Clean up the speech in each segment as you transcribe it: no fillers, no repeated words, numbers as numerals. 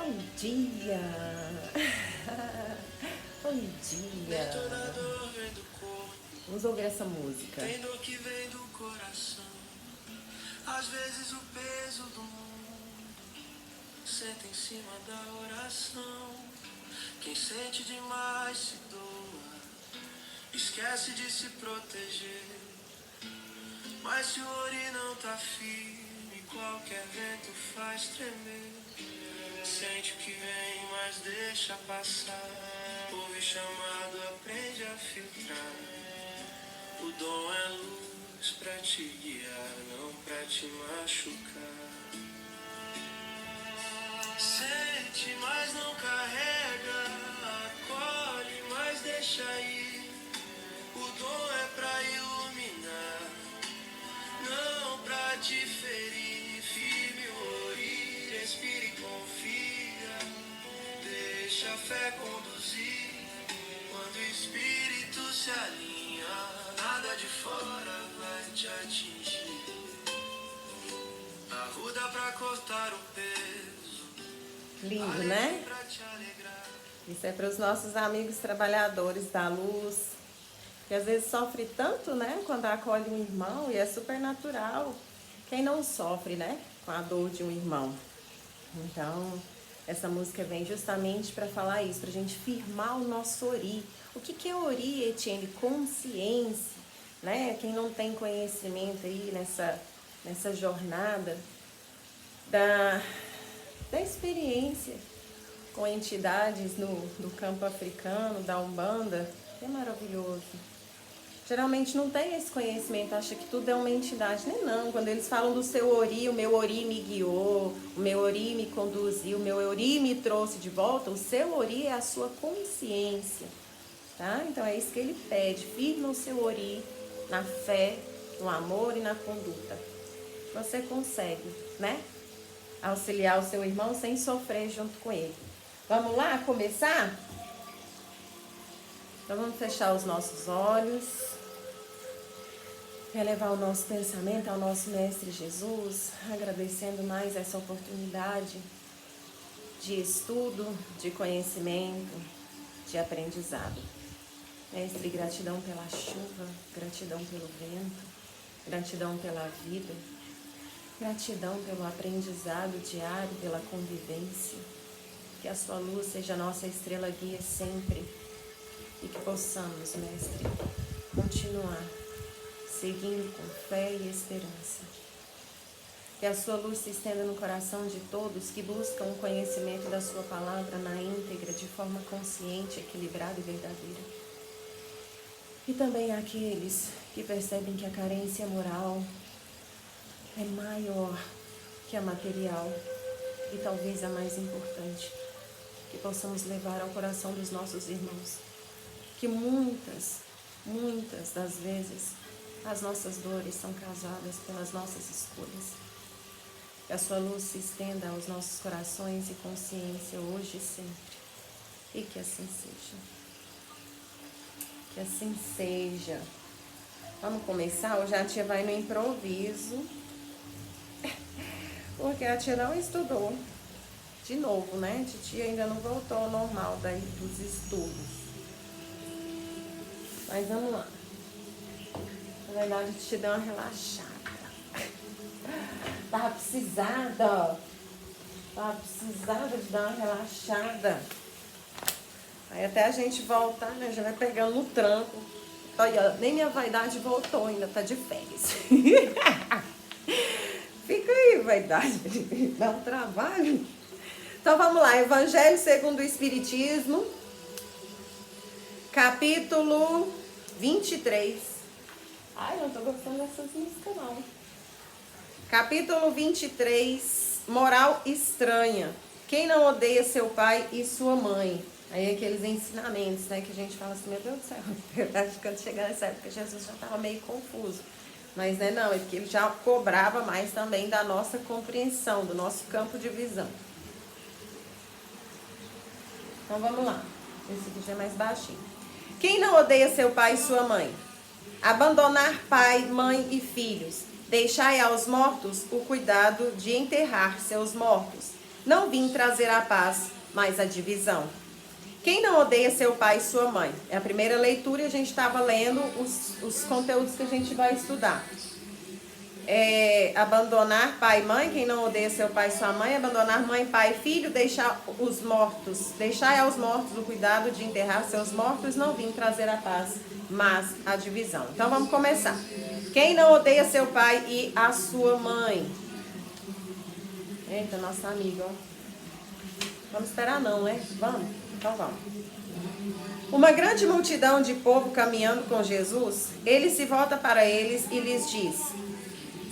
Bom dia! Bom dia! Vamos ouvir essa música. Tem dor que vem do coração. Às vezes o peso do mundo senta em cima da oração. Quem sente demais se doa, esquece de se proteger. Mas se o ori não tá firme, qualquer vento faz tremer. Sente o que vem, mas deixa passar. Ouve chamado, aprende a filtrar. O dom é luz pra te guiar, não pra te machucar. Sente, mas não carrega. Acolhe, mas deixa ir. O dom é pra iluminar, não pra te ferir. Firme o ori, respira e confia. Deixa a fé conduzir. Quando o espírito se alinha, nada de fora vai te atingir. Arruda pra cortar o peso. Lindo, né? Pra te alegrar. Isso é para os nossos amigos trabalhadores da luz, que às vezes sofre tanto, né? Quando acolhe um irmão, e é super natural. Quem não sofre, né? Com a dor de um irmão. Então, essa música vem justamente para falar isso, para a gente firmar o nosso ori. O que é ori, Etienne? Consciência, né? Quem não tem conhecimento aí nessa jornada da experiência com entidades no campo africano, da Umbanda, é maravilhoso. Geralmente não tem esse conhecimento, acha que tudo é uma entidade. Nem não, quando eles falam do seu ori, o meu ori me guiou, o meu ori me conduziu, o meu ori me trouxe de volta, o seu ori é a sua consciência, tá? Então é isso que ele pede, firma o seu ori na fé, no amor e na conduta. Você consegue, né? Auxiliar o seu irmão sem sofrer junto com ele. Vamos lá começar? Então vamos fechar os nossos olhos, elevar o nosso pensamento ao nosso Mestre Jesus, agradecendo mais essa oportunidade de estudo, de conhecimento, de aprendizado. Mestre, gratidão pela chuva, gratidão pelo vento, gratidão pela vida, gratidão pelo aprendizado diário, pela convivência. Que a sua luz seja a nossa estrela guia sempre e que possamos, Mestre, continuar seguindo com fé e esperança. Que a sua luz se estenda no coração de todos que buscam o conhecimento da sua palavra na íntegra, de forma consciente, equilibrada e verdadeira. E também aqueles que percebem que a carência moral é maior que a material e talvez a mais importante, que possamos levar ao coração dos nossos irmãos que muitas das vezes as nossas dores são causadas pelas nossas escolhas. Que a sua luz se estenda aos nossos corações e consciência hoje e sempre. E que assim seja. Que assim seja. Vamos começar? Hoje a tia vai no improviso. Porque a tia não estudou. De novo, né? A tia ainda não voltou ao normal dos estudos. Mas vamos lá. Na verdade, a tia deu uma relaxada. Tava precisada de dar uma relaxada. Aí até a gente voltar, né? Já vai pegando no tranco. Olha, nem minha vaidade voltou, ainda tá de férias. Fica aí, vaidade. Dá um trabalho. Então vamos lá, Evangelho segundo o Espiritismo, capítulo 23. Ai, não tô gostando dessas músicas não. Capítulo 23, moral estranha. Quem não odeia seu pai e sua mãe? Aí aqueles ensinamentos, né, que a gente fala assim, meu Deus do céu, acho que quando chegar nessa época Jesus já estava meio confuso. Mas né, não, é porque ele já cobrava mais também da nossa compreensão, do nosso campo de visão. Então vamos lá, esse aqui já é mais baixinho. Quem não odeia seu pai e sua mãe? Abandonar pai, mãe e filhos. Deixai aos mortos o cuidado de enterrar seus mortos. não vim trazer a paz, mas a divisão. Quem não odeia seu pai e sua mãe? É a primeira leitura e a gente estava lendo os conteúdos que a gente vai estudar. Abandonar pai e mãe, quem não odeia seu pai e sua mãe, abandonar mãe, pai e filho, deixai aos mortos o cuidado de enterrar seus mortos, não vim trazer a paz, mas a divisão. Então vamos começar. Quem não odeia seu pai e a sua mãe? Eita, nossa amiga, ó. Vamos esperar não, né? Vamos? Então vamos. Uma grande multidão de povo caminhando com Jesus, ele se volta para eles e lhes diz: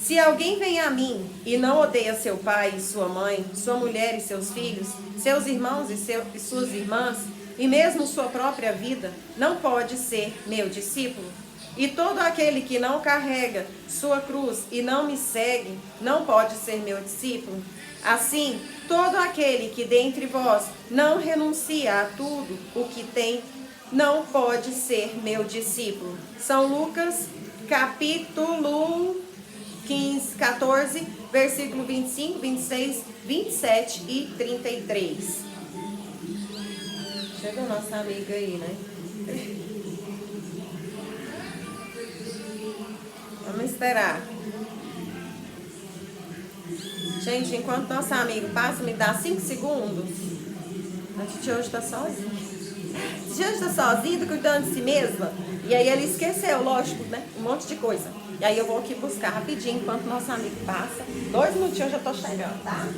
se alguém vem a mim e não odeia seu pai e sua mãe, sua mulher e seus filhos, seus irmãos e suas irmãs, e mesmo sua própria vida, não pode ser meu discípulo. E todo aquele que não carrega sua cruz e não me segue, não pode ser meu discípulo. Assim, todo aquele que dentre vós não renuncia a tudo o que tem, não pode ser meu discípulo. São Lucas, capítulo 14, versículo 25, 26, 27 e 33. Chega a nossa amiga aí, né? Vamos esperar. Gente, enquanto nosso amigo passa, me dá 5 segundos. A gente hoje está sozinha. A gente hoje está sozinha, cuidando de si mesma. E aí ele esqueceu, lógico, né? Um monte de coisa. E aí eu vou aqui buscar rapidinho, enquanto nosso amigo passa. 2 minutinhos eu já tô chegando, tá?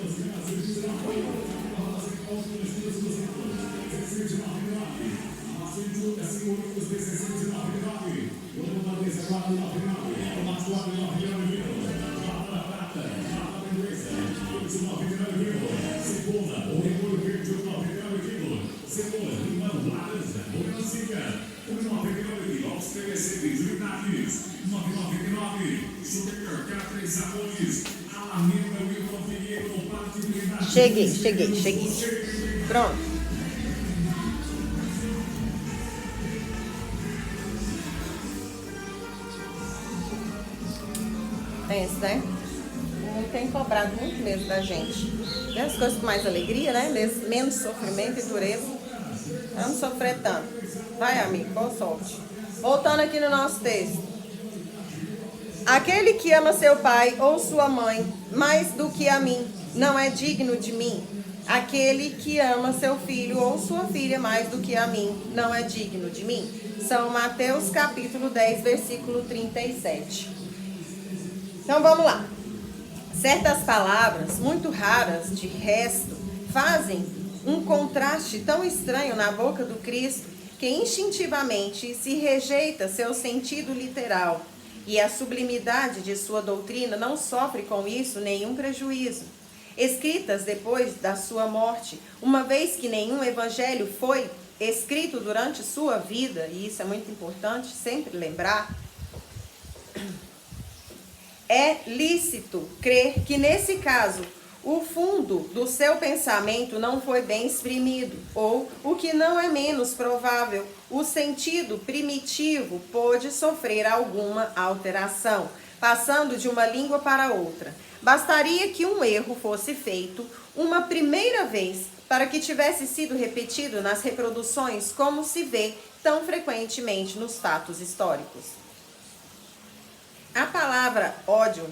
Cheguei. Pronto. Pensa, né? Não tem cobrado muito mesmo da gente. Vê as coisas com mais alegria, né? Menos sofrimento e dureza. Vamos sofrer tanto. Vai, amigo, boa sorte. Voltando aqui no nosso texto. Aquele que ama seu pai ou sua mãe mais do que a mim, não é digno de mim. Aquele que ama seu filho ou sua filha mais do que a mim, não é digno de mim. São Mateus capítulo 10, versículo 37. Então vamos lá. Certas palavras, muito raras de resto, fazem um contraste tão estranho na boca do Cristo que instintivamente se rejeita seu sentido literal, e a sublimidade de sua doutrina não sofre com isso nenhum prejuízo. Escritas depois da sua morte, uma vez que nenhum evangelho foi escrito durante sua vida, e isso é muito importante sempre lembrar, é lícito crer que nesse caso o fundo do seu pensamento não foi bem exprimido, ou, o que não é menos provável, o sentido primitivo pôde sofrer alguma alteração, passando de uma língua para outra. Bastaria que um erro fosse feito uma primeira vez para que tivesse sido repetido nas reproduções, como se vê tão frequentemente nos fatos históricos. A palavra ódio,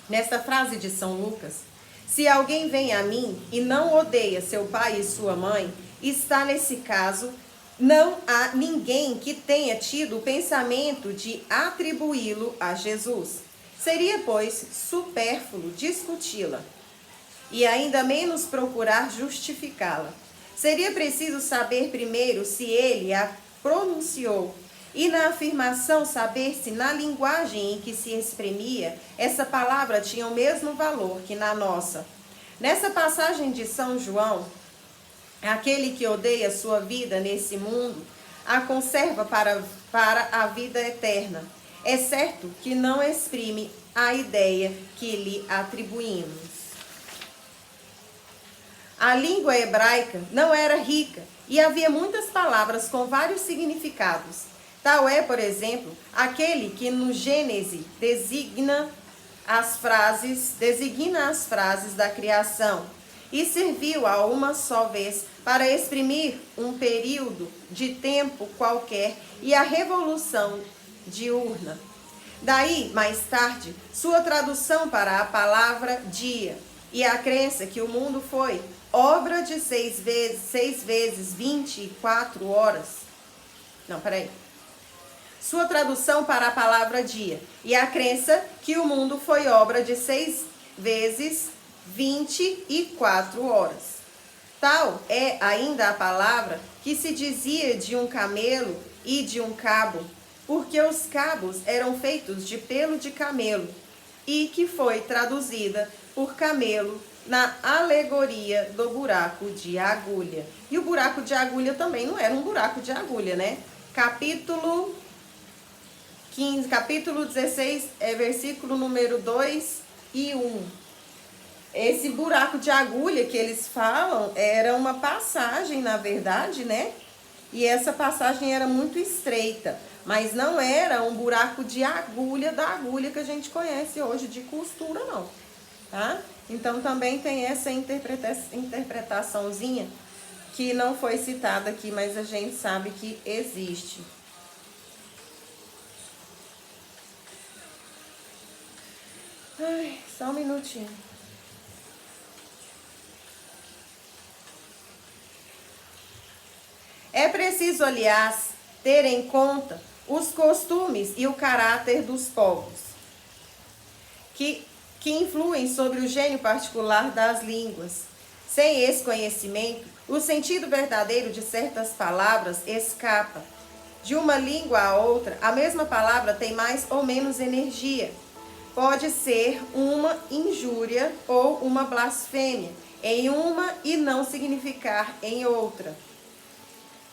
nesta frase de São Lucas, se alguém vem a mim e não odeia seu pai e sua mãe, está nesse caso, não há ninguém que tenha tido o pensamento de atribuí-lo a Jesus. Seria, pois, supérfluo discuti-la e ainda menos procurar justificá-la. Seria preciso saber primeiro se ele a pronunciou e na afirmação saber se na linguagem em que se exprimia essa palavra tinha o mesmo valor que na nossa. Nessa passagem de São João, aquele que odeia sua vida nesse mundo a conserva para a vida eterna. É certo que não exprime a ideia que lhe atribuímos. A língua hebraica não era rica e havia muitas palavras com vários significados. Tal é, por exemplo, aquele que no Gênesis designa as frases da criação e serviu a uma só vez para exprimir um período de tempo qualquer e a revolução diurna. Daí, mais tarde, sua tradução para a palavra dia e a crença que o mundo foi obra de 6 vezes 24 horas. Não, peraí. Sua tradução para a palavra dia e a crença que o mundo foi obra de 6 vezes 24 horas. Tal é ainda a palavra que se dizia de um camelo e de um cabo, porque os cabos eram feitos de pelo de camelo, e que foi traduzida por camelo na alegoria do buraco de agulha. E o buraco de agulha também não era um buraco de agulha, né? Capítulo 15, capítulo 16, versículo número 2 e 1. Esse buraco de agulha que eles falam era uma passagem, na verdade, né? E essa passagem era muito estreita, mas não era um buraco de agulha da agulha que a gente conhece hoje, de costura, não. Tá? Então também tem essa interpretaçãozinha que não foi citada aqui, mas a gente sabe que existe. Ai, só um minutinho. É preciso, aliás, ter em conta os costumes e o caráter dos povos, que influem sobre o gênio particular das línguas. Sem esse conhecimento, o sentido verdadeiro de certas palavras escapa. De uma língua a outra, a mesma palavra tem mais ou menos energia. Pode ser uma injúria ou uma blasfêmia em uma e não significar em outra.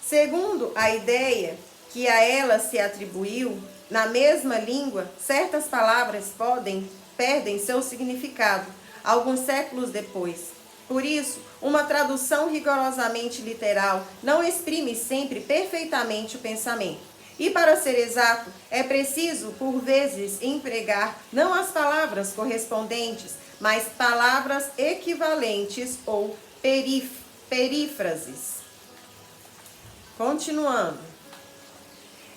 Segundo a ideia que a ela se atribuiu, na mesma língua, certas palavras perdem seu significado alguns séculos depois. Por isso, uma tradução rigorosamente literal não exprime sempre perfeitamente o pensamento. E para ser exato, é preciso, por vezes, empregar não as palavras correspondentes, mas palavras equivalentes ou perífrases. Continuando.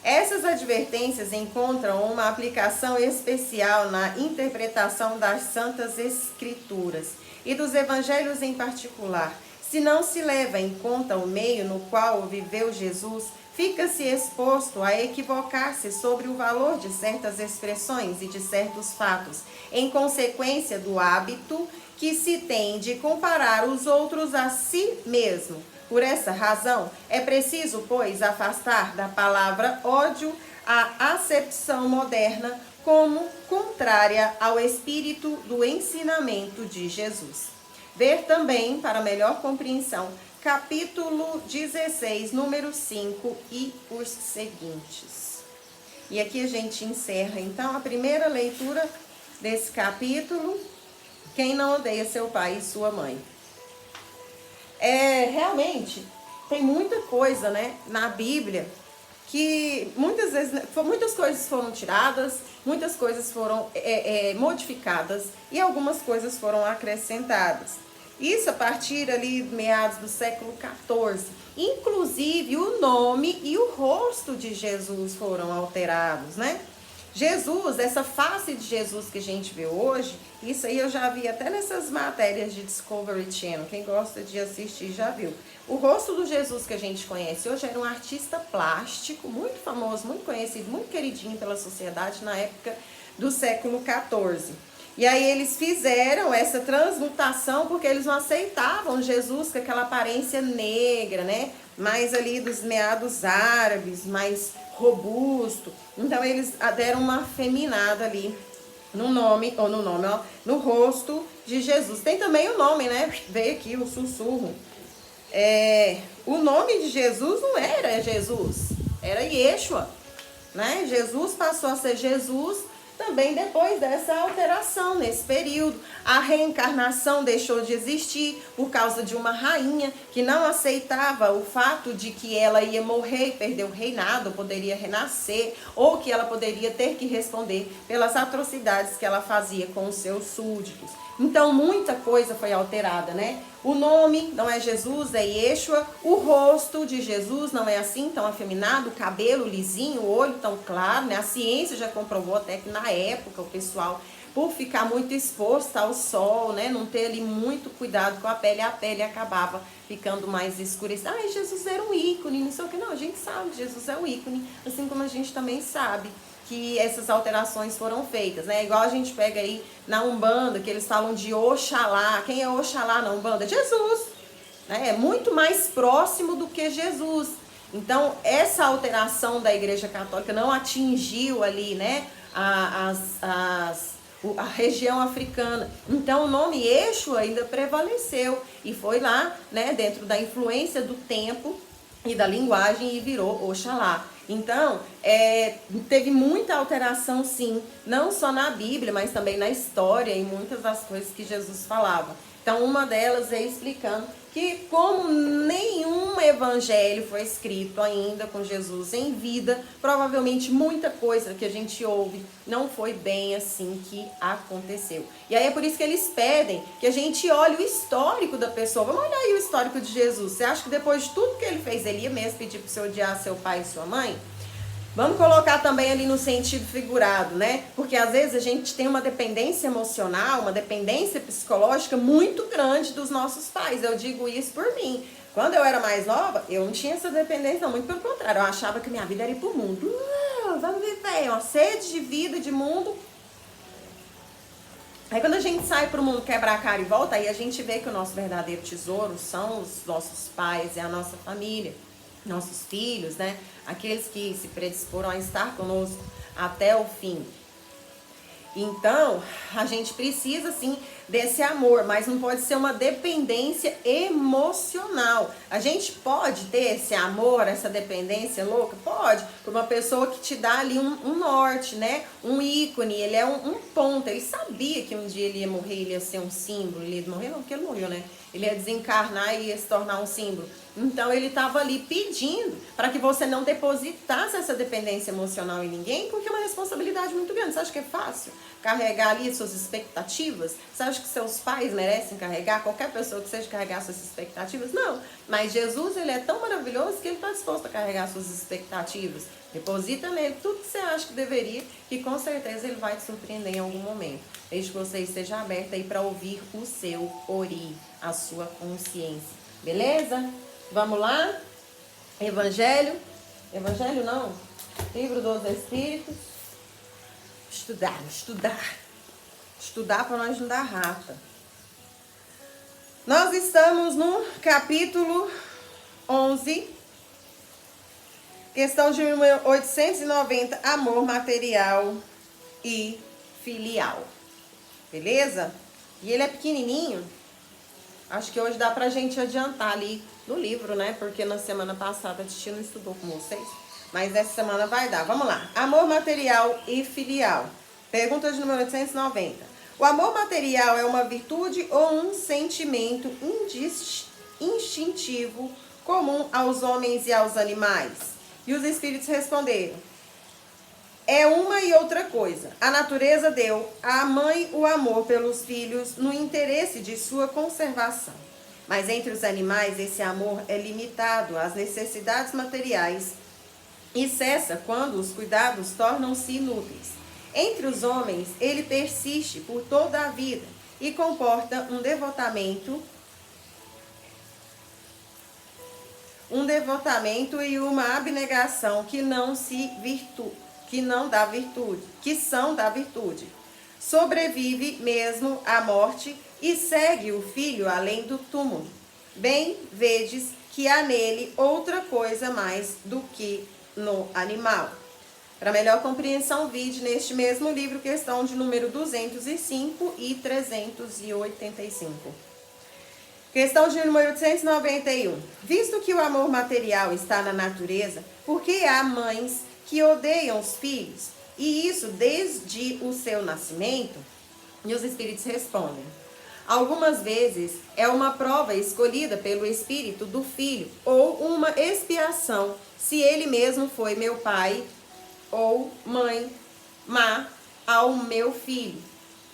Essas advertências encontram uma aplicação especial na interpretação das Santas Escrituras e dos Evangelhos em particular. Se não se leva em conta o meio no qual viveu Jesus, fica-se exposto a equivocar-se sobre o valor de certas expressões e de certos fatos, em consequência do hábito que se tem de comparar os outros a si mesmo. Por essa razão, é preciso, pois, afastar da palavra ódio a acepção moderna como contrária ao espírito do ensinamento de Jesus. Ver também, para melhor compreensão, capítulo 16, número 5 e os seguintes. E aqui a gente encerra, então, a primeira leitura desse capítulo. Quem não odeia seu pai e sua mãe? Realmente, tem muita coisa, né, na Bíblia que muitas vezes, muitas coisas foram tiradas, muitas coisas foram modificadas e algumas coisas foram acrescentadas. Isso a partir ali meados do século XIV. Inclusive o nome e o rosto de Jesus foram alterados, né? Jesus, essa face de Jesus que a gente vê hoje, isso aí eu já vi até nessas matérias de Discovery Channel. Quem gosta de assistir já viu. O rosto do Jesus que a gente conhece hoje era um artista plástico, muito famoso, muito conhecido, muito queridinho pela sociedade na época do século XIV. E aí eles fizeram essa transmutação porque eles não aceitavam Jesus com aquela aparência negra, né? Mais ali dos meados árabes, mais robusto. Então eles deram uma afeminada ali no nome, ou no rosto de Jesus. Tem também o nome, né? Veio aqui o sussurro. O nome de Jesus não era Jesus, era Yeshua, né? Jesus passou a ser Jesus também depois dessa alteração, nesse período. A reencarnação deixou de existir por causa de uma rainha que não aceitava o fato de que ela ia morrer e perder o reinado, poderia renascer, ou que ela poderia ter que responder pelas atrocidades que ela fazia com os seus súditos. Então muita coisa foi alterada, né? O nome não é Jesus, é Yeshua. O rosto de Jesus não é assim tão afeminado, o cabelo lisinho, o olho tão claro, né? A ciência já comprovou até que na época o pessoal, por ficar muito exposto ao sol, né? Não ter ali muito cuidado com a pele acabava ficando mais escurecida. Ah, Jesus era um ícone, não sei o que. Não, a gente sabe que Jesus é um ícone, assim como a gente também sabe que essas alterações foram feitas, né? Igual a gente pega aí na Umbanda, que eles falam de Oxalá. Quem é Oxalá na Umbanda? Jesus, né? É muito mais próximo do que Jesus. Então, essa alteração da Igreja Católica não atingiu ali, né, a região africana. Então, o nome Eixo ainda prevaleceu e foi lá, né, dentro da influência do tempo e da linguagem e virou Oxalá. Então, teve muita alteração, sim, não só na Bíblia, mas também na história e muitas das coisas que Jesus falava. Então, uma delas é explicando que como nenhum evangelho foi escrito ainda com Jesus em vida, provavelmente muita coisa que a gente ouve não foi bem assim que aconteceu. E aí é por isso que eles pedem que a gente olhe o histórico da pessoa. Vamos olhar aí o histórico de Jesus. Você acha que depois de tudo que ele fez, ele ia mesmo pedir para você odiar seu pai e sua mãe? Vamos colocar também ali no sentido figurado, né? Porque às vezes a gente tem uma dependência emocional, uma dependência psicológica muito grande dos nossos pais. Eu digo isso por mim. Quando eu era mais nova, eu não tinha essa dependência, não. Muito pelo contrário, eu achava que minha vida era ir pro mundo. Vamos viver, uma sede de vida, de mundo. Aí quando a gente sai pro mundo, quebrar a cara e volta, aí a gente vê que o nosso verdadeiro tesouro são os nossos pais, é a nossa família. Nossos filhos, né? Aqueles que se predisporam a estar conosco até o fim. Então, a gente precisa, sim, desse amor, mas não pode ser uma dependência emocional. A gente pode ter esse amor, essa dependência louca? Pode, por uma pessoa que te dá ali um norte, né? Um ícone, ele é um ponto. Ele sabia que um dia ele ia morrer, ele ia ser um símbolo. Ele ia morrer, não, porque ele morreu, né? Ele ia desencarnar e ia se tornar um símbolo. Então, ele estava ali pedindo para que você não depositasse essa dependência emocional em ninguém, porque é uma responsabilidade muito grande. Você acha que é fácil carregar ali suas expectativas? Você acha que seus pais merecem carregar? Qualquer pessoa que seja carregar suas expectativas? Não. Mas Jesus, ele é tão maravilhoso que ele está disposto a carregar suas expectativas. Deposita nele tudo que você acha que deveria, que com certeza ele vai te surpreender em algum momento. Desde que você esteja aberta aí para ouvir o seu ori, a sua consciência. Beleza? Vamos lá? Evangelho não. Livro dos Espíritos. Estudar para nós não dar rata. Nós estamos no capítulo 11, questão de número 890, amor material e filial. Beleza? E ele é pequenininho. Acho que hoje dá pra gente adiantar ali no livro, né? Porque na semana passada a Titi não estudou com vocês. Mas essa semana vai dar. Vamos lá. Amor material e filial. Pergunta de número 890. O amor material é uma virtude ou um sentimento instintivo comum aos homens e aos animais? E os espíritos responderam: é uma e outra coisa. A natureza deu à mãe o amor pelos filhos no interesse de sua conservação. Mas entre os animais esse amor é limitado às necessidades materiais e cessa quando os cuidados tornam-se inúteis. Entre os homens ele persiste por toda a vida e comporta um devotamento e uma abnegação que são da virtude. Sobrevive mesmo à morte e segue o filho além do túmulo. Bem, vedes que há nele outra coisa mais do que no animal. Para melhor compreensão, vide neste mesmo livro, questão de número 205 e 385. Questão de número 891. Visto que o amor material está na natureza, por que há mães que odeiam os filhos? E isso desde o seu nascimento? E os espíritos respondem: algumas vezes é uma prova escolhida pelo espírito do filho, ou uma expiação, se ele mesmo foi meu pai ou mãe má ao meu filho.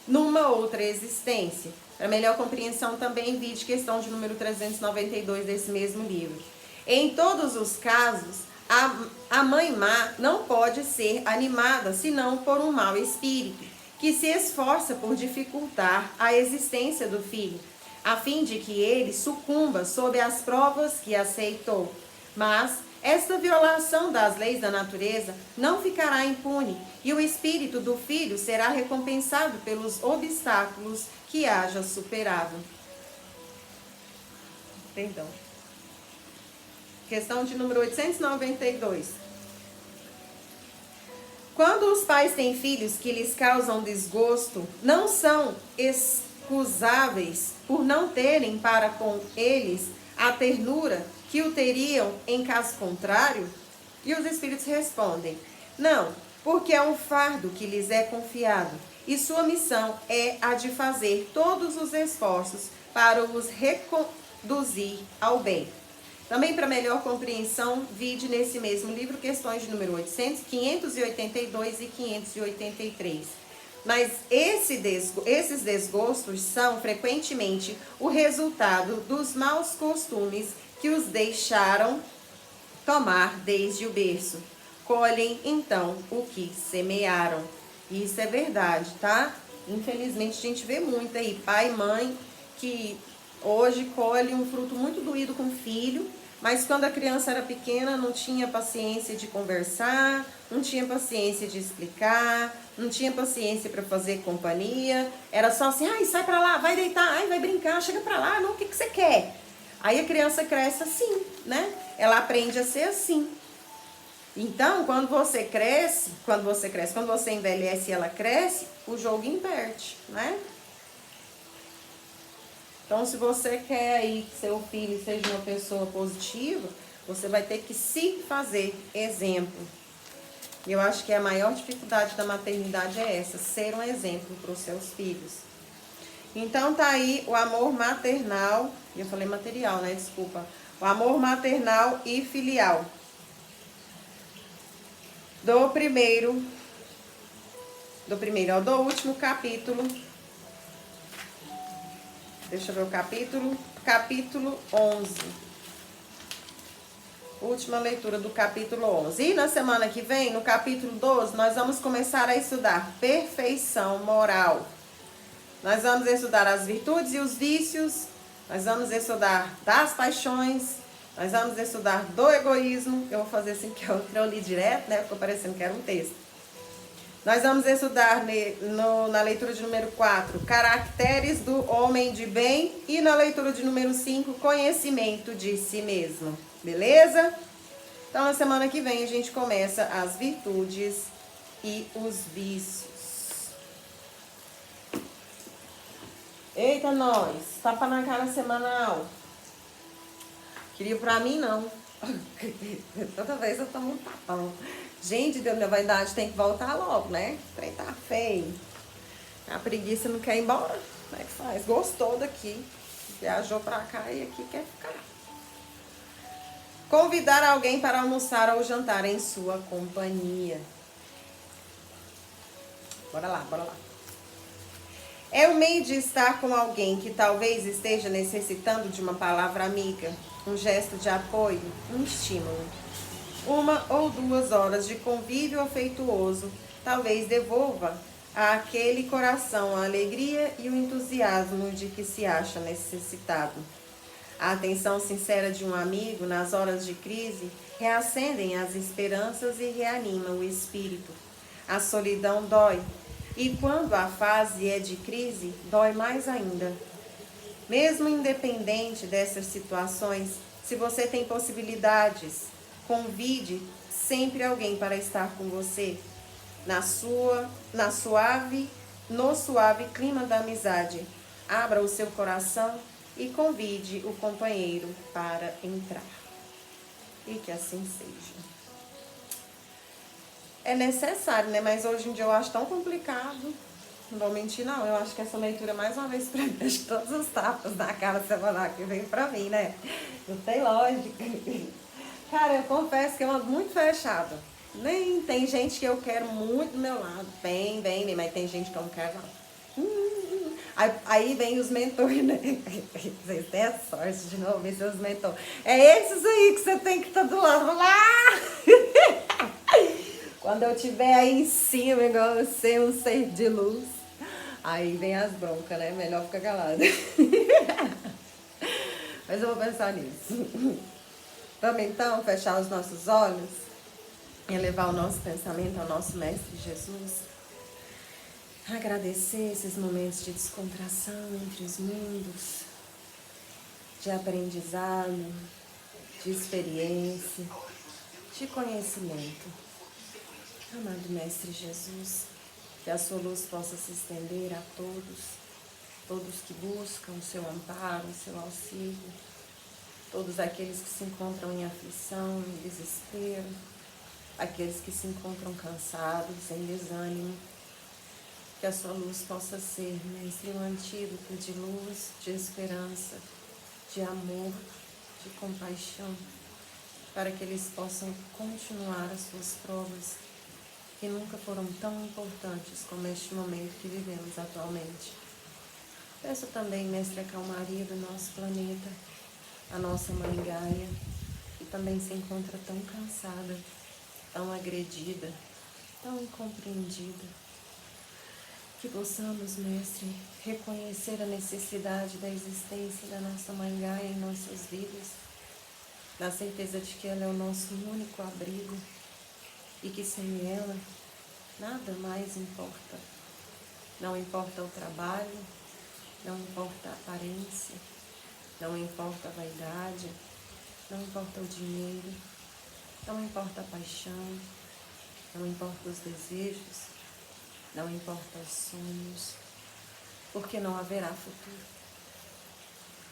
numa outra existência. Para melhor compreensão também, vide questão de número 392 desse mesmo livro. Em todos os casos, a mãe má não pode ser animada senão por um mau espírito, que se esforça por dificultar a existência do filho, a fim de que ele sucumba sob as provas que aceitou. Mas esta violação das leis da natureza não ficará impune, e o espírito do filho será recompensado pelos obstáculos que haja superado. Perdão. Questão de número 892. Quando os pais têm filhos que lhes causam desgosto, não são excusáveis por não terem para com eles a ternura que o teriam em caso contrário? E os espíritos respondem: não, porque é um fardo que lhes é confiado, e sua missão é a de fazer todos os esforços para os reconduzir ao bem. Também, para melhor compreensão, vide nesse mesmo livro questões de número 582 e 583. Mas esses desgostos são frequentemente o resultado dos maus costumes que os deixaram tomar desde o berço. Colhem, então, o que semearam. Isso é verdade, tá? Infelizmente, a gente vê muito aí, pai e mãe, que hoje colhe um fruto muito doído com o filho, mas quando a criança era pequena não tinha paciência de conversar, não tinha paciência de explicar, não tinha paciência para fazer companhia, era só assim: ai, sai pra lá, vai deitar, ai, vai brincar, chega pra lá, não, o que você quer? Aí a criança cresce assim, né? Ela aprende a ser assim. Então, quando você envelhece e ela cresce, o jogo inverte, né? Então, se você quer aí que seu filho seja uma pessoa positiva, você vai ter que se fazer exemplo. E eu acho que a maior dificuldade da maternidade é essa, ser um exemplo para os seus filhos. Então, tá aí o amor maternal, eu falei material, né? Desculpa. O amor maternal e filial. Do último capítulo. Deixa eu ver o capítulo. Capítulo 11. Última leitura do capítulo 11. E na semana que vem, no capítulo 12, nós vamos começar a estudar perfeição moral. Nós vamos estudar as virtudes e os vícios. Nós vamos estudar das paixões. Nós vamos estudar do egoísmo. Eu vou fazer assim que eu li direto, né? Ficou parecendo que era um texto. Nós vamos estudar na leitura de número 4, caracteres do homem de bem. E na leitura de número 5, conhecimento de si mesmo. Beleza? Então, na semana que vem, a gente começa as virtudes e os vícios. Eita, nós! Tapa na cara semanal. Queria pra mim, não. Toda vez eu tomo um tapão. Gente, Deus, minha vaidade tem que voltar logo, né? O trem tá feio. A preguiça não quer ir embora. Como é que faz? Gostou daqui. Viajou pra cá e aqui quer ficar. Convidar alguém para almoçar ou jantar em sua companhia. Bora lá, bora lá. É o meio de estar com alguém que talvez esteja necessitando de uma palavra amiga, um gesto de apoio, um estímulo. 1 ou 2 horas de convívio afetuoso talvez devolva àquele coração a alegria e o entusiasmo de que se acha necessitado. A atenção sincera de um amigo nas horas de crise reacendem as esperanças e reanimam o espírito. A solidão dói, e quando a fase é de crise, dói mais ainda. Mesmo independente dessas situações, se você tem possibilidades, convide sempre alguém para estar com você no suave clima da amizade. Abra o seu coração e convide o companheiro para entrar. E que assim seja. É necessário, né? Mas hoje em dia eu acho tão complicado. Não vou mentir, não. Eu acho que essa leitura, mais uma vez, pra mim, acho que todos os tapas na cara semanal que veio pra mim, né? Não tem lógica. Cara, eu confesso que eu ando muito fechada. Nem tem gente que eu quero muito do meu lado. Bem, mas tem gente que eu não quero, não. Aí vem os mentores, né? Vocês têm a sorte de não ouvir seus mentores. É esses aí que você tem que estar do lado lá. Quando eu estiver aí em cima, igual você, um ser de luz, aí vem as broncas, né? Melhor ficar calado. Mas eu vou pensar nisso. Vamos então fechar os nossos olhos e levar o nosso pensamento ao nosso Mestre Jesus. Agradecer esses momentos de descontração entre os mundos, de aprendizado, de experiência, de conhecimento. Amado Mestre Jesus, que a sua luz possa se estender a todos que buscam o seu amparo, o seu auxílio, todos aqueles que se encontram em aflição, em desespero, aqueles que se encontram cansados, em desânimo. Que a sua luz possa ser, Mestre, um antídoto de luz, de esperança, de amor, de compaixão, para que eles possam continuar as suas provas, que nunca foram tão importantes como este momento que vivemos atualmente. Peço também, Mestre, a calmaria do nosso planeta, a nossa Mãe Gaia, que também se encontra tão cansada, tão agredida, tão incompreendida. Que possamos, Mestre, reconhecer a necessidade da existência da nossa Mãe Gaia em nossas vidas, na certeza de que ela é o nosso único abrigo e que sem ela nada mais importa. Não importa o trabalho, não importa a aparência, não importa a vaidade, não importa o dinheiro, não importa a paixão, não importa os desejos, não importa os sonhos, porque não haverá futuro.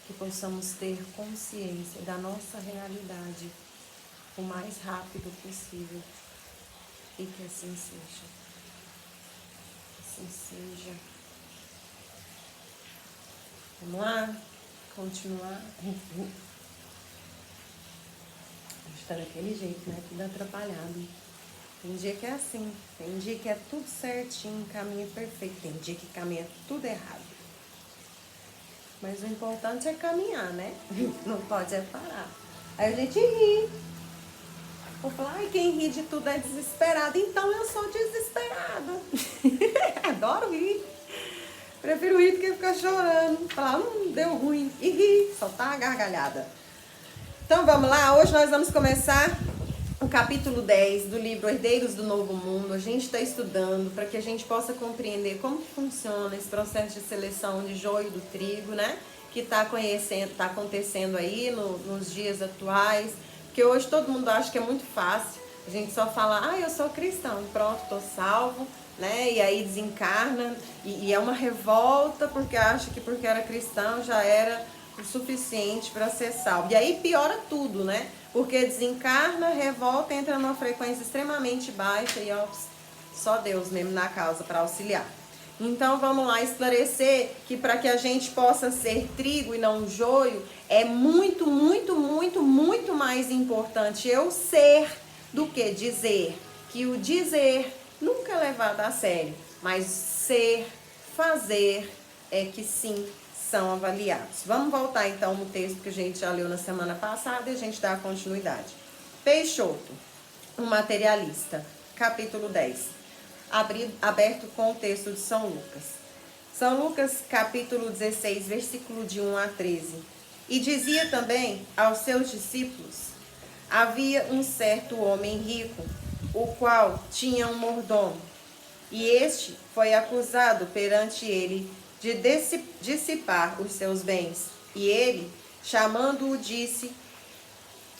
Que possamos ter consciência da nossa realidade o mais rápido possível e que assim seja. Assim seja. Vamos lá? Continuar. Está daquele jeito, né? Tudo atrapalhado. Tem dia que é assim, tem dia que é tudo certinho, caminho perfeito, tem dia que caminha tudo errado. Mas o importante é caminhar, né? Não pode é parar. Aí a gente ri. Vou falar, ai, quem ri de tudo é desesperado. Então eu sou desesperada. Adoro rir. Prefiro rir do que ficar chorando. Falar, deu ruim. E rir, soltar a gargalhada. Então vamos lá, hoje nós vamos começar o capítulo 10 do livro Herdeiros do Novo Mundo. A gente está estudando para que a gente possa compreender como que funciona esse processo de seleção de joio do trigo, né? Que está acontecendo aí nos dias atuais. Porque hoje todo mundo acha que é muito fácil. A gente só fala, eu sou cristão, pronto, estou salvo, né? E aí desencarna. E é uma revolta porque acha que porque era cristão já era o suficiente para ser salvo. E aí piora tudo, né? Porque desencarna, revolta, entra numa frequência extremamente baixa e só Deus mesmo na causa para auxiliar. Então vamos lá esclarecer que para que a gente possa ser trigo e não joio, é muito, muito, muito, muito mais importante eu ser do que dizer. Que o dizer nunca é levado a sério, mas ser, fazer é que sim são avaliados. Vamos voltar então no texto que a gente já leu na semana passada e a gente dá a continuidade. Peixoto, um materialista, capítulo 10, aberto com o texto de São Lucas. São Lucas, capítulo 16, versículo de 1 a 13. E dizia também aos seus discípulos, havia um certo homem rico, o qual tinha um mordomo, e este foi acusado perante ele de dissipar os seus bens. E ele, chamando-o, disse,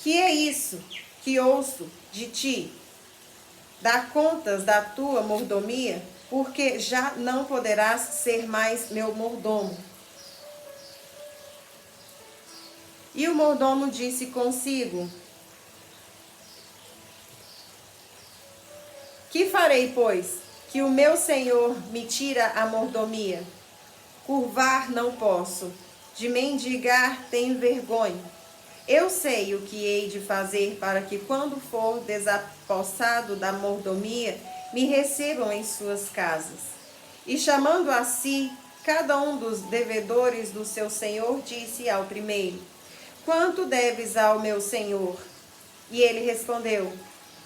que é isso que ouço de ti? Dá contas da tua mordomia, porque já não poderás ser mais meu mordomo. E o mordomo disse consigo, que farei, pois, que o meu senhor me tira a mordomia? Curvar não posso, de mendigar tenho vergonha. Eu sei o que hei de fazer para que, quando for desapossado da mordomia, me recebam em suas casas. E chamando a si cada um dos devedores do seu senhor, disse ao primeiro: quanto deves ao meu senhor? E ele respondeu: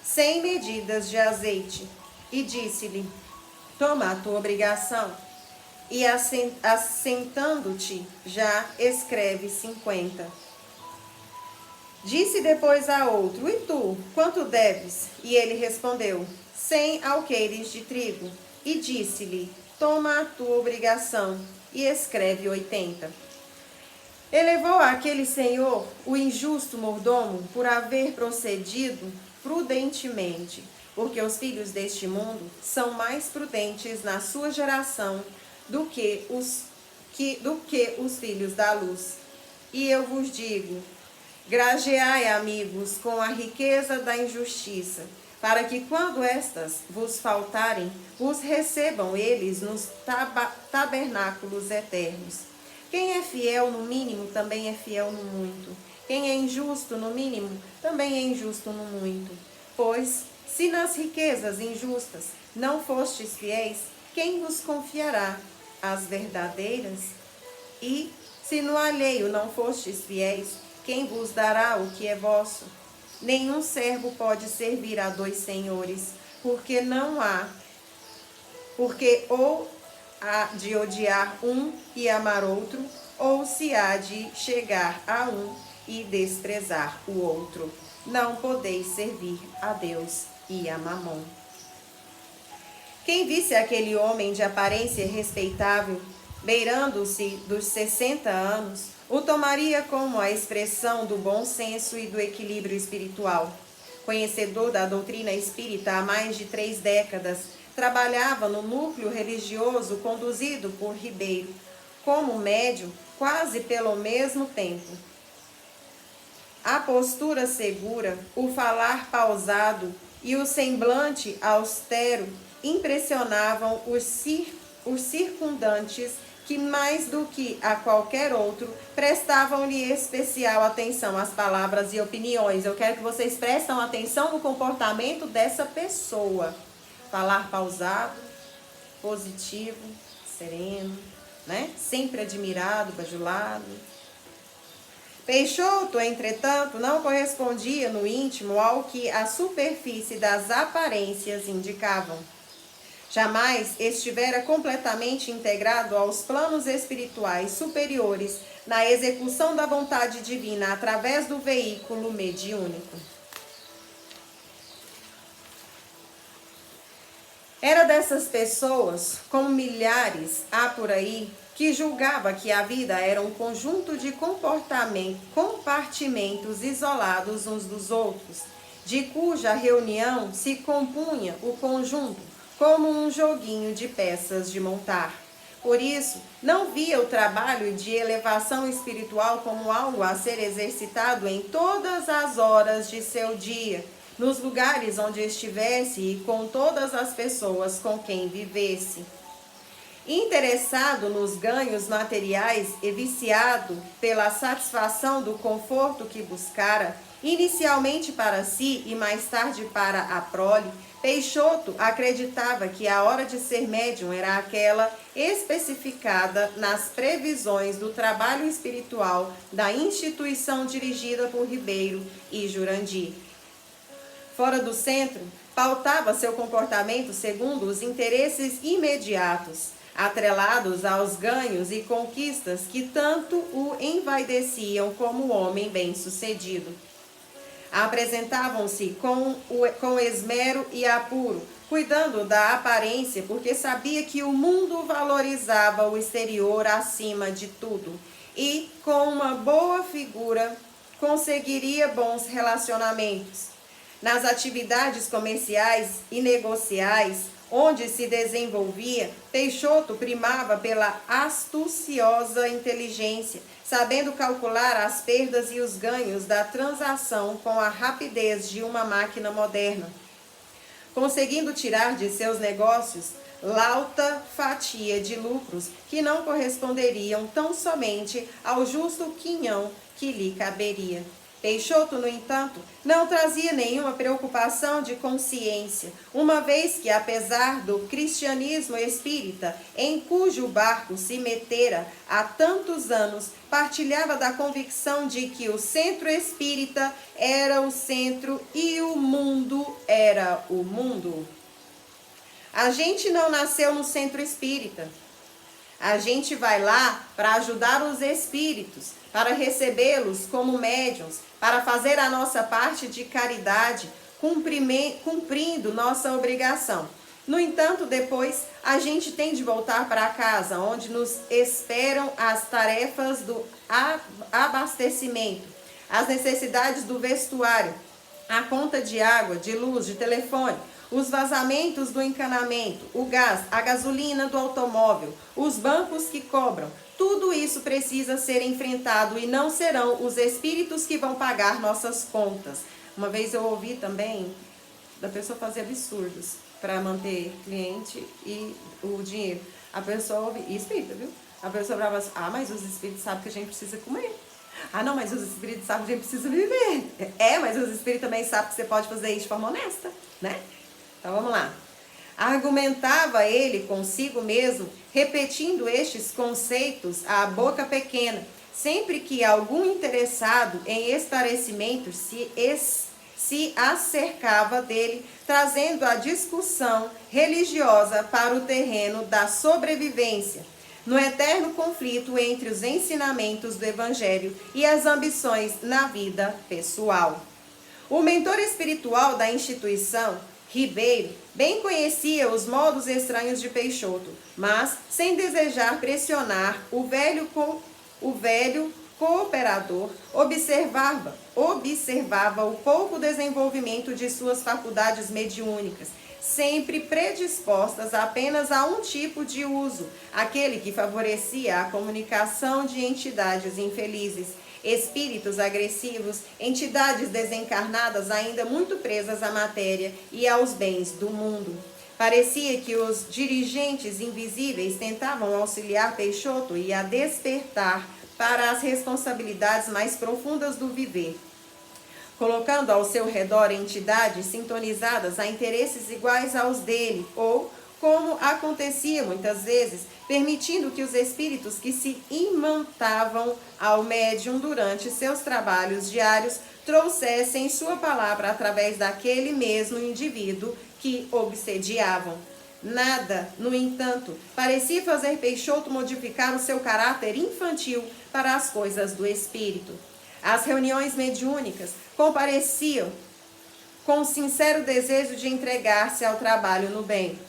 100 medidas de azeite. E disse-lhe: toma a tua obrigação, e assentando-te já escreve 50. Disse depois a outro: e tu, quanto deves? E ele respondeu: 100 alqueires de trigo. E disse-lhe: toma a tua obrigação, e escreve 80. Elevou aquele senhor o injusto mordomo por haver procedido prudentemente, porque os filhos deste mundo são mais prudentes na sua geração do que os filhos da luz. E eu vos digo: grajeai, amigos, com a riqueza da injustiça, para que quando estas vos faltarem, vos recebam eles nos tabernáculos eternos. Quem é fiel no mínimo, também é fiel no muito. Quem é injusto no mínimo, também é injusto no muito. Pois, se nas riquezas injustas não fostes fiéis, quem vos confiará as verdadeiras? E, se no alheio não fostes fiéis, quem vos dará o que é vosso? Nenhum servo pode servir a 2 senhores, porque ou há de odiar um e amar outro, ou se há de chegar a um e desprezar o outro. Não podeis servir a Deus e a Mamon. Quem visse aquele homem de aparência respeitável, beirando-se dos 60 anos, o tomaria como a expressão do bom senso e do equilíbrio espiritual. Conhecedor da doutrina espírita há mais de 3 décadas, trabalhava no núcleo religioso conduzido por Ribeiro, como médium quase pelo mesmo tempo. A postura segura, o falar pausado e o semblante austero impressionavam os circundantes, que mais do que a qualquer outro prestavam-lhe especial atenção às palavras e opiniões. Eu quero que vocês prestem atenção no comportamento dessa pessoa. Falar pausado, positivo, sereno, né? Sempre admirado, bajulado. Peixoto, entretanto, não correspondia no íntimo ao que a superfície das aparências indicavam. Jamais estivera completamente integrado aos planos espirituais superiores na execução da vontade divina através do veículo mediúnico. Era dessas pessoas, como milhares há por aí, que julgava que a vida era um conjunto de compartimentos isolados uns dos outros, de cuja reunião se compunha o conjunto, como um joguinho de peças de montar. Por isso, não via o trabalho de elevação espiritual como algo a ser exercitado em todas as horas de seu dia, nos lugares onde estivesse e com todas as pessoas com quem vivesse. Interessado nos ganhos materiais e viciado pela satisfação do conforto que buscara, inicialmente para si e mais tarde para a prole, Peixoto acreditava que a hora de ser médium era aquela especificada nas previsões do trabalho espiritual da instituição dirigida por Ribeiro e Jurandir. Fora do centro, pautava seu comportamento segundo os interesses imediatos, atrelados aos ganhos e conquistas que tanto o envaideciam como homem bem-sucedido. Apresentavam-se com esmero e apuro, cuidando da aparência, porque sabia que o mundo valorizava o exterior acima de tudo, e com uma boa figura conseguiria bons relacionamentos. Nas atividades comerciais e negociais, onde se desenvolvia, Peixoto primava pela astuciosa inteligência, sabendo calcular as perdas e os ganhos da transação com a rapidez de uma máquina moderna, conseguindo tirar de seus negócios lauta fatia de lucros que não corresponderiam tão somente ao justo quinhão que lhe caberia. Peixoto, no entanto, não trazia nenhuma preocupação de consciência, uma vez que, apesar do cristianismo espírita, em cujo barco se metera há tantos anos, partilhava da convicção de que o centro espírita era o centro e o mundo era o mundo. A gente não nasceu no centro espírita. A gente vai lá para ajudar os espíritos, para recebê-los como médiuns, para fazer a nossa parte de caridade, cumprindo nossa obrigação. No entanto, depois, a gente tem de voltar para casa, onde nos esperam as tarefas do abastecimento, as necessidades do vestuário, a conta de água, de luz, de telefone, os vazamentos do encanamento, o gás, a gasolina do automóvel, os bancos que cobram. Tudo isso precisa ser enfrentado e não serão os espíritos que vão pagar nossas contas. Uma vez eu ouvi também da pessoa fazer absurdos para manter cliente e o dinheiro. A pessoa ouve, e espírita, viu? A pessoa falava assim, mas os espíritos sabem que a gente precisa comer. Não, mas os espíritos sabem que a gente precisa viver. Mas os espíritos também sabem que você pode fazer isso de forma honesta, né? Então vamos lá. Argumentava ele consigo mesmo, repetindo estes conceitos à boca pequena, sempre que algum interessado em esclarecimentos se acercava dele, trazendo a discussão religiosa para o terreno da sobrevivência, no eterno conflito entre os ensinamentos do Evangelho e as ambições na vida pessoal. O mentor espiritual da instituição, Ribeiro, bem conhecia os modos estranhos de Peixoto, mas, sem desejar pressionar, o velho cooperador observava o pouco desenvolvimento de suas faculdades mediúnicas, sempre predispostas apenas a um tipo de uso, aquele que favorecia a comunicação de entidades infelizes, espíritos agressivos, entidades desencarnadas ainda muito presas à matéria e aos bens do mundo. Parecia que os dirigentes invisíveis tentavam auxiliar Peixoto e a despertar para as responsabilidades mais profundas do viver, colocando ao seu redor entidades sintonizadas a interesses iguais aos dele, ou, como acontecia muitas vezes, permitindo que os espíritos que se imantavam ao médium durante seus trabalhos diários trouxessem sua palavra através daquele mesmo indivíduo que obsediavam. Nada, no entanto, parecia fazer Peixoto modificar o seu caráter infantil para as coisas do espírito. As reuniões mediúnicas compareciam com sincero desejo de entregar-se ao trabalho no bem,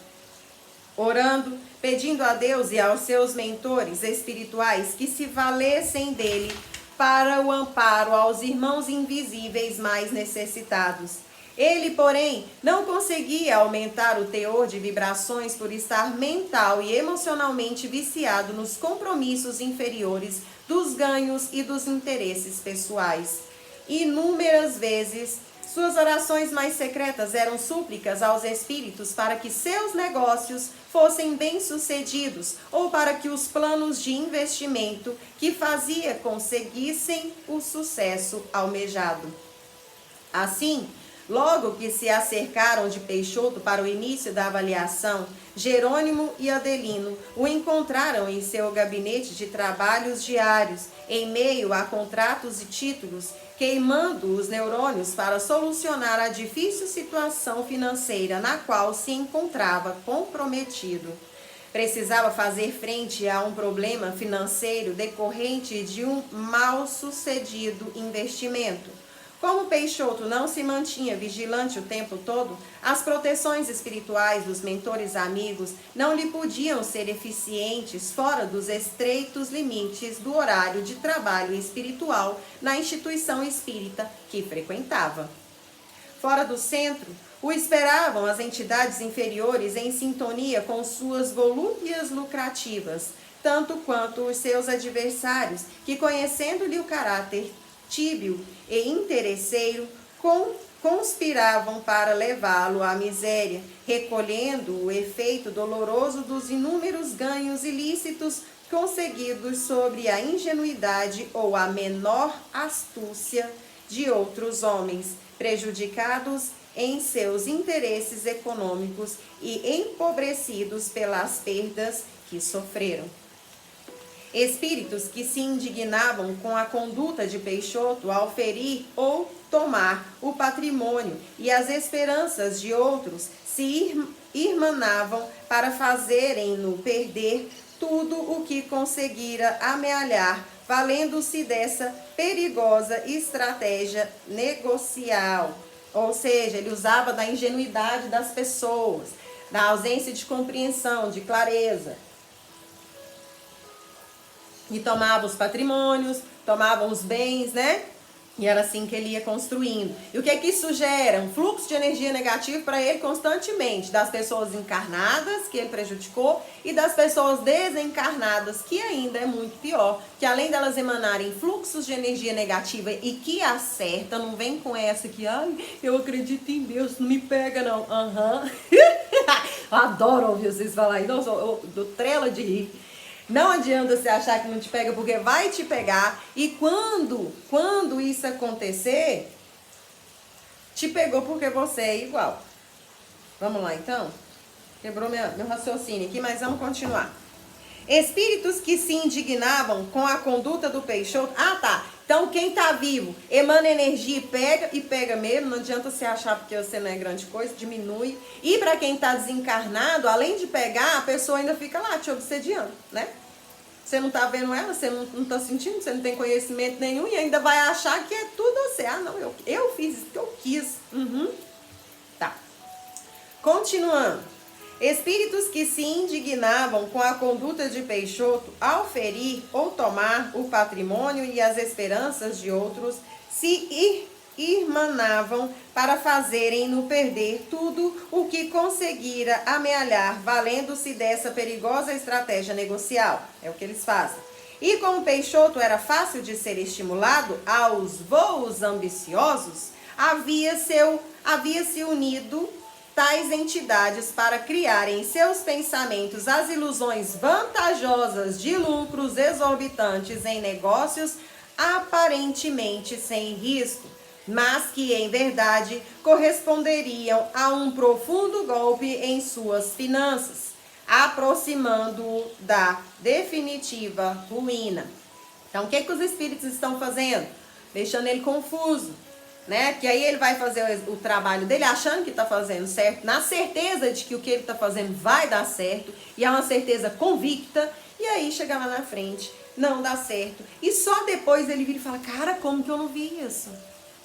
orando, pedindo a Deus e aos seus mentores espirituais que se valessem dele para o amparo aos irmãos invisíveis mais necessitados. Ele, porém, não conseguia aumentar o teor de vibrações por estar mental e emocionalmente viciado nos compromissos inferiores dos ganhos e dos interesses pessoais. Inúmeras vezes, suas orações mais secretas eram súplicas aos espíritos para que seus negócios fossem bem-sucedidos ou para que os planos de investimento que fazia conseguissem o sucesso almejado. Assim, logo que se acercaram de Peixoto para o início da avaliação, Jerônimo e Adelino o encontraram em seu gabinete de trabalhos diários, em meio a contratos e títulos, queimando os neurônios para solucionar a difícil situação financeira na qual se encontrava comprometido. Precisava fazer frente a um problema financeiro decorrente de um mal-sucedido investimento. Como Peixoto não se mantinha vigilante o tempo todo, as proteções espirituais dos mentores amigos não lhe podiam ser eficientes fora dos estreitos limites do horário de trabalho espiritual na instituição espírita que frequentava. Fora do centro, o esperavam as entidades inferiores em sintonia com suas volúpias lucrativas, tanto quanto os seus adversários, que, conhecendo-lhe o caráter tíbio e interesseiro, conspiravam para levá-lo à miséria, recolhendo o efeito doloroso dos inúmeros ganhos ilícitos conseguidos sobre a ingenuidade ou a menor astúcia de outros homens, prejudicados em seus interesses econômicos e empobrecidos pelas perdas que sofreram. Espíritos que se indignavam com a conduta de Peixoto ao ferir ou tomar o patrimônio e as esperanças de outros se irmanavam para fazerem-no perder tudo o que conseguira amealhar, valendo-se dessa perigosa estratégia negocial. Ou seja, ele usava da ingenuidade das pessoas, da ausência de compreensão, de clareza. E tomava os patrimônios, tomava os bens, né? E era assim que ele ia construindo. E o que isso gera? Um fluxo de energia negativo para ele constantemente. Das pessoas encarnadas, que ele prejudicou, e das pessoas desencarnadas, que ainda é muito pior. Que além delas emanarem fluxos de energia negativa e que acerta, não vem com essa que, ai, eu acredito em Deus, não me pega não. Eu adoro ouvir vocês falar isso. Eu dou trela de rir. Não adianta você achar que não te pega, porque vai te pegar. E quando isso acontecer, te pegou porque você é igual. Vamos lá, então? Quebrou meu raciocínio aqui, mas vamos continuar. Espíritos que se indignavam com a conduta do Peixoto. Ah, tá. Então, quem tá vivo, emana energia e pega mesmo. Não adianta você achar porque você não é grande coisa, diminui. E para quem tá desencarnado, além de pegar, a pessoa ainda fica lá te obsediando, né? Você não tá vendo ela, você não tá sentindo, você não tem conhecimento nenhum e ainda vai achar que é tudo você. Ah, não, eu fiz isso que eu quis. Tá. Continuando. Espíritos que se indignavam com a conduta de Peixoto ao ferir ou tomar o patrimônio e as esperanças de outros se irmanavam para fazerem-no perder tudo o que conseguira amealhar, valendo-se dessa perigosa estratégia negocial. É o que eles fazem. E como Peixoto era fácil de ser estimulado aos voos ambiciosos, havia-se unido tais entidades para criar em seus pensamentos as ilusões vantajosas de lucros exorbitantes em negócios aparentemente sem risco, mas que em verdade corresponderiam a um profundo golpe em suas finanças, aproximando-o da definitiva ruína. Então, o que os espíritos estão fazendo? Deixando ele confuso, né? Que aí ele vai fazer o trabalho dele achando que está fazendo certo, na certeza de que o que ele está fazendo vai dar certo, e é uma certeza convicta, e aí chega lá na frente, não dá certo. E só depois ele vira e fala, cara, como que eu não vi isso?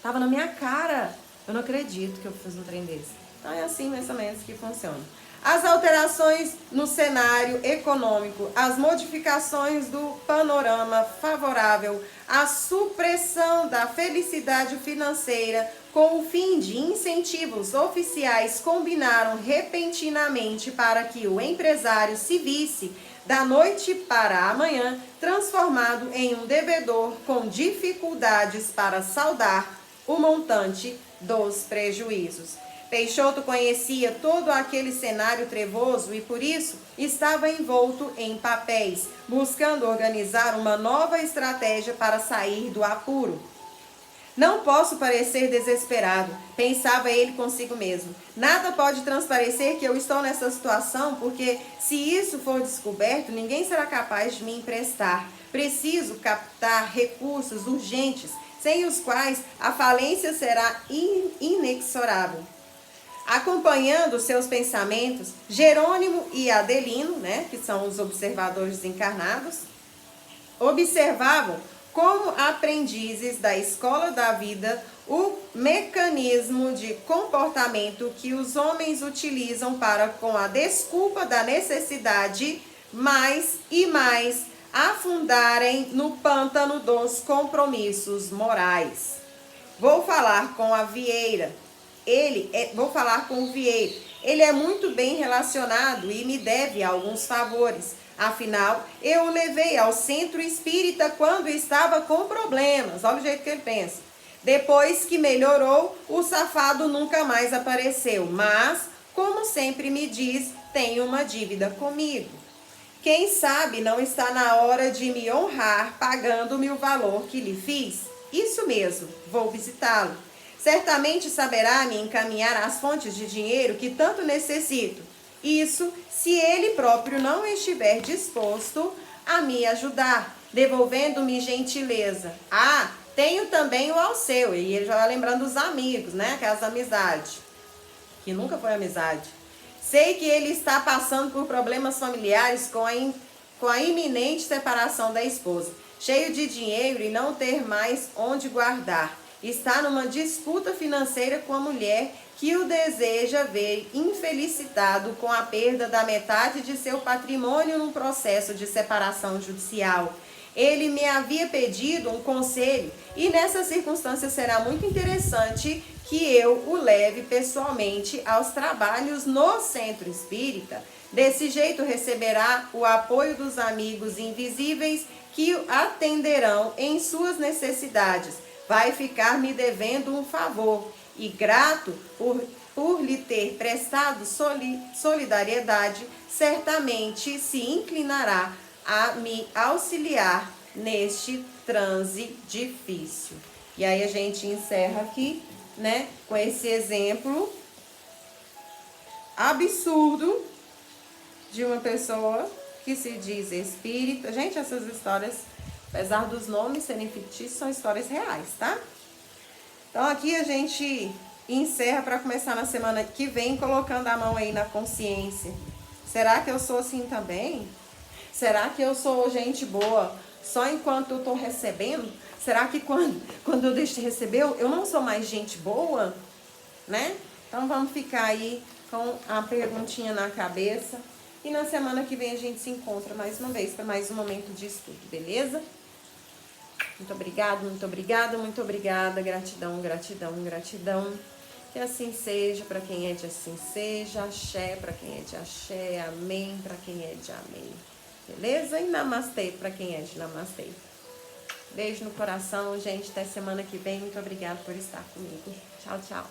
Tava na minha cara. Eu não acredito que eu fiz um trem desse. Então é assim mais ou menos que funciona. As alterações no cenário econômico, as modificações do panorama favorável, a supressão da felicidade financeira com o fim de incentivos oficiais combinaram repentinamente para que o empresário se visse, da noite para a manhã, transformado em um devedor com dificuldades para saldar o montante dos prejuízos. Peixoto conhecia todo aquele cenário trevoso e, por isso, estava envolto em papéis, buscando organizar uma nova estratégia para sair do apuro. Não posso parecer desesperado, pensava ele consigo mesmo. Nada pode transparecer que eu estou nessa situação, porque se isso for descoberto, ninguém será capaz de me emprestar. Preciso captar recursos urgentes, sem os quais a falência será inexorável. Acompanhando seus pensamentos, Jerônimo e Adelino, né, que são os observadores encarnados, observavam como aprendizes da escola da vida o mecanismo de comportamento que os homens utilizam para, com a desculpa da necessidade, mais e mais afundarem no pântano dos compromissos morais. Vou falar com o Vieira. Ele é muito bem relacionado e me deve alguns favores. Afinal, eu o levei ao centro espírita quando estava com problemas. Olha o jeito que ele pensa. Depois que melhorou, o safado nunca mais apareceu. Mas, como sempre me diz, tem uma dívida comigo. Quem sabe não está na hora de me honrar pagando-me o valor que lhe fiz? Isso mesmo, vou visitá-lo. Certamente saberá me encaminhar às fontes de dinheiro que tanto necessito. Isso se ele próprio não estiver disposto a me ajudar, devolvendo-me gentileza. Ah, tenho também o Alceu, e ele já vai lembrando dos amigos, né? Aquelas amizades, que nunca foi amizade. Sei que ele está passando por problemas familiares com a iminente separação da esposa. Cheio de dinheiro e não ter mais onde guardar. Está numa disputa financeira com a mulher que o deseja ver infelicitado com a perda da metade de seu patrimônio num processo de separação judicial. Ele me havia pedido um conselho e nessa circunstância será muito interessante que eu o leve pessoalmente aos trabalhos no centro espírita. Desse jeito receberá o apoio dos amigos invisíveis que o atenderão em suas necessidades. Vai ficar me devendo um favor e grato por lhe ter prestado solidariedade, certamente se inclinará a me auxiliar neste transe difícil. E aí a gente encerra aqui, né, com esse exemplo absurdo de uma pessoa que se diz espírita. Gente, essas histórias, apesar dos nomes serem fictícios, são histórias reais, tá? Então aqui a gente encerra para começar na semana que vem, colocando a mão aí na consciência. Será que eu sou assim também? Será que eu sou gente boa só enquanto eu estou recebendo? Será que quando eu deixo de receber, eu não sou mais gente boa? Né? Então vamos ficar aí com a perguntinha na cabeça. E na semana que vem a gente se encontra mais uma vez para mais um momento de estudo, beleza? Muito obrigado, muito obrigada, muito obrigada. Gratidão, gratidão, gratidão. Que assim seja para quem é de assim seja. Axé para quem é de axé. Amém para quem é de amém. Beleza? E namastê para quem é de namastê. Beijo no coração, gente. Até semana que vem. Muito obrigada por estar comigo. Tchau, tchau.